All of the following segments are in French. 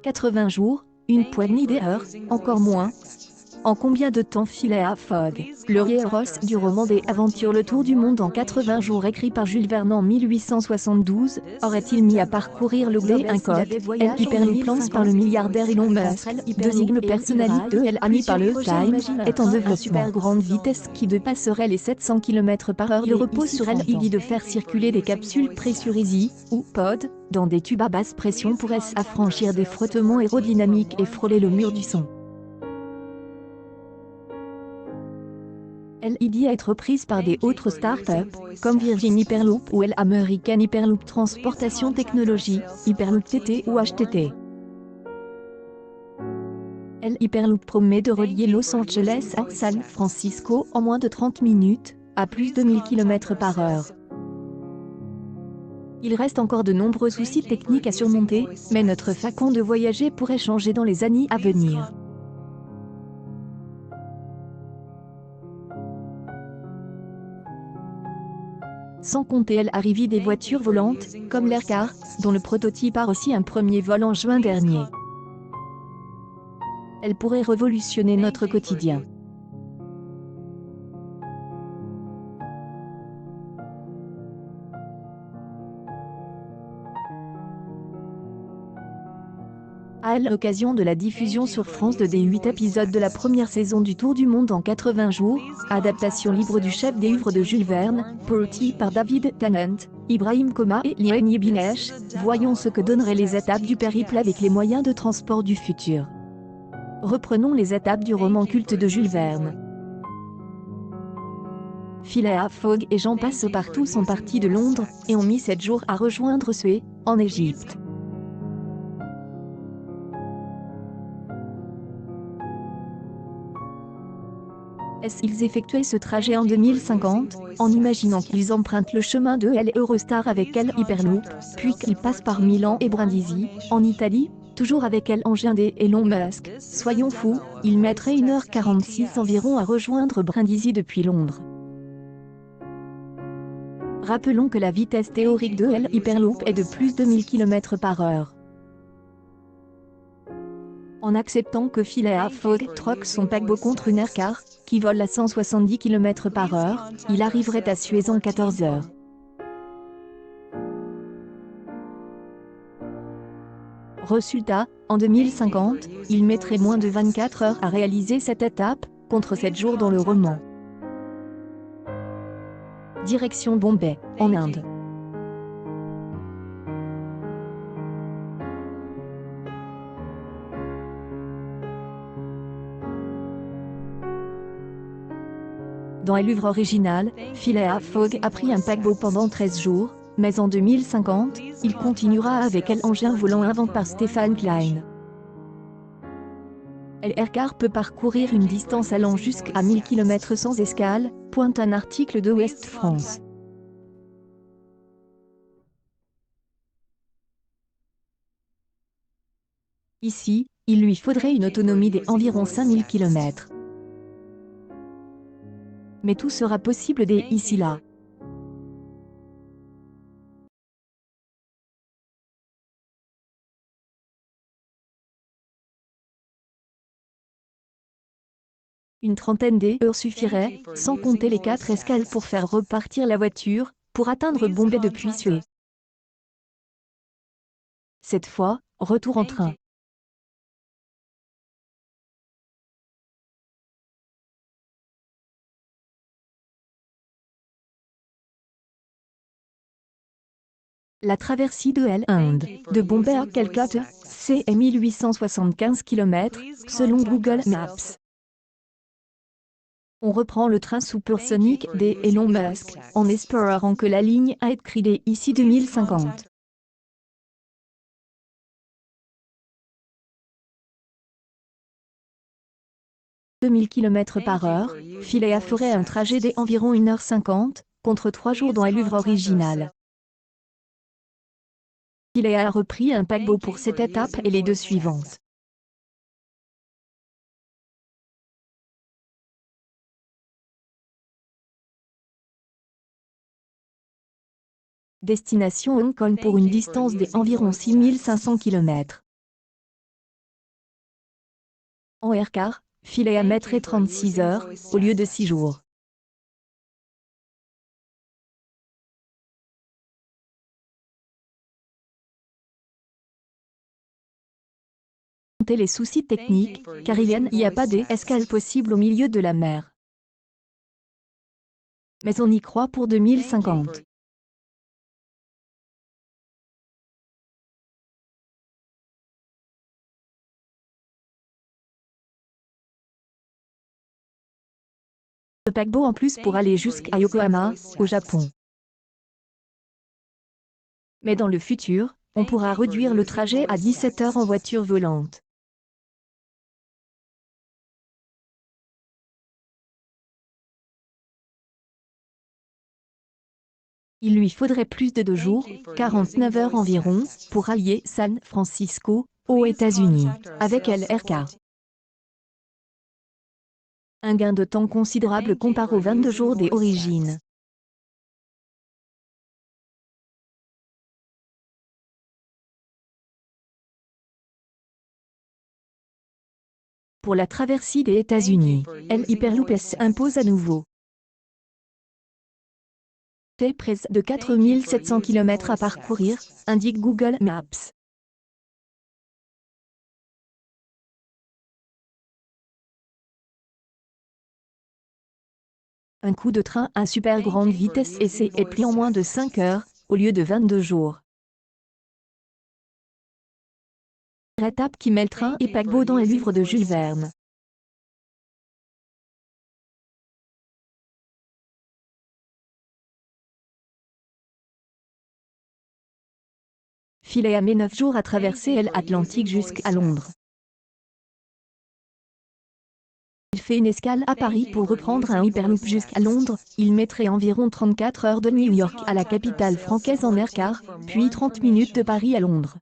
80 jours, une poignée d'heures, encore moins. En combien de temps Phileas Fogg, le héros du roman des aventures Le Tour du Monde en 80 jours écrit par Jules Verne en 1872, aurait-il mis à parcourir le globe incognito, Hyperloop lance par le milliardaire Elon Musk, deuxième personnalité de ami par le Time, est en développement super grande vitesse qui dépasserait les 700 km/h. Il repose sur l'idée de faire circuler des capsules pressurisées, ou pod, dans des tubes à basse pression pour s'affranchir des frottements aérodynamiques et frôler le mur du son. L'idée à être prise par des autres startups, comme Virgin Hyperloop ou American Hyperloop Transportation Technology, Hyperloop TT ou HTT. Hyperloop promet de relier Los Angeles à San Francisco en moins de 30 minutes, à plus de 1000 km/h. Il reste encore de nombreux soucis techniques à surmonter, mais notre façon de voyager pourrait changer dans les années à venir. Sans compter l'arrivée des voitures volantes, comme l'Aircar, dont le prototype a reçu un premier vol en juin dernier. Elle pourrait révolutionner notre quotidien. À l'occasion de la diffusion sur France 2 des 8 épisodes de la première saison du Tour du Monde en 80 jours, adaptation libre du chef-d'œuvre de Jules Verne, produit par David Tennant, Ibrahim Koma et Liane Binesh, voyons ce que donneraient les étapes du périple avec les moyens de transport du futur. Reprenons les étapes du roman culte de Jules Verne. Phileas Fogg et Jean Passepartout sont partis de Londres et ont mis 7 jours à rejoindre Suez, en Égypte. Ils effectuaient ce trajet en 2050, en imaginant qu'ils empruntent le chemin de l'Eurostar avec Hyperloop, puis qu'ils passent par Milan et Brindisi, en Italie, toujours avec l'engin des Elon Musk. Soyons fous, il mettrait 1h46 environ à rejoindre Brindisi depuis Londres. Rappelons que la vitesse théorique de Hyperloop est de plus de 1000 km/h. En acceptant que Phileas Fogg troque son paquebot contre une Aircar, qui vole à 170 km/h, il arriverait à Suez en 14 heures. Résultat, en 2050, il mettrait moins de 24 heures à réaliser cette étape, contre 7 jours dans le roman. Direction Bombay, en Inde. Dans l'œuvre originale, Phileas Fogg a pris un paquebot pendant 13 jours, mais en 2050, il continuera avec l'engin volant inventé par Stephen Klein. L'Aircar peut parcourir une distance allant jusqu'à 1000 km sans escale, pointe un article de Ouest France. Ici, il lui faudrait une autonomie d'environ 5000 km. Mais tout sera possible dès ici là. Une trentaine d'heures suffirait, sans compter les 4 escales pour faire repartir la voiture, pour atteindre Bombay depuis Suez. Cette fois, retour en train. La traversée de l'Inde, de Bombay à Calcutta, c'est 1875 km, selon Google Maps. On reprend le train supersonique des Elon Musk, en espérant que la ligne a été créée ici 2050. « 2000 km/h, Phileas ferait un trajet d'environ 1h50, contre 3 jours dans l'œuvre originale. Phileas a repris un paquebot pour cette étape et les deux suivantes. Destination Hong Kong pour une distance d'environ 6500 km. En aircar, filet à mettre et 36 heures, au lieu de 6 jours. Les soucis techniques, car il n'y a pas d'escale possible au milieu de la mer. Mais on y croit pour 2050. Le paquebot en plus pour aller jusqu'à Yokohama, au Japon. Mais dans le futur, on pourra réduire le trajet à 17 heures en voiture volante. Il lui faudrait plus de 2 jours, 49 heures environ, pour allier San Francisco, aux États-Unis, avec LRK. Un gain de temps considérable comparé aux 22 jours des origines. Pour la traversée des États-Unis, l'Hyperloop impose à nouveau. C'est près de 4700 km à parcourir, indique Google Maps. Un coup de train à super grande vitesse et est pris en moins de 5 heures, au lieu de 22 jours. Étape qui met le train et paquebot dans les livres de Jules Verne. Filet à met 9 jours à traverser l'Atlantique jusqu'à Londres. Il fait une escale à Paris pour reprendre un Hyperloop jusqu'à Londres. Il mettrait environ 34 heures de New York à la capitale francaise en aircar, puis 30 minutes de Paris à Londres.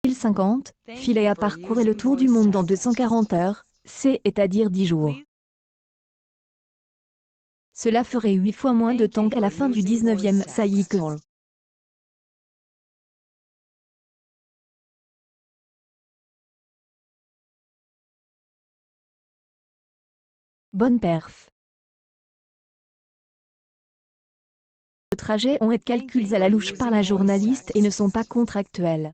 2050, filet à parcourir le tour du monde en 240 heures, c'est-à-dire 10 jours. Cela ferait 8 fois moins de temps qu'à la fin du 19e siècle. Bonne perf. Les trajets ont été calculés à la louche par la journaliste et ne sont pas contractuels.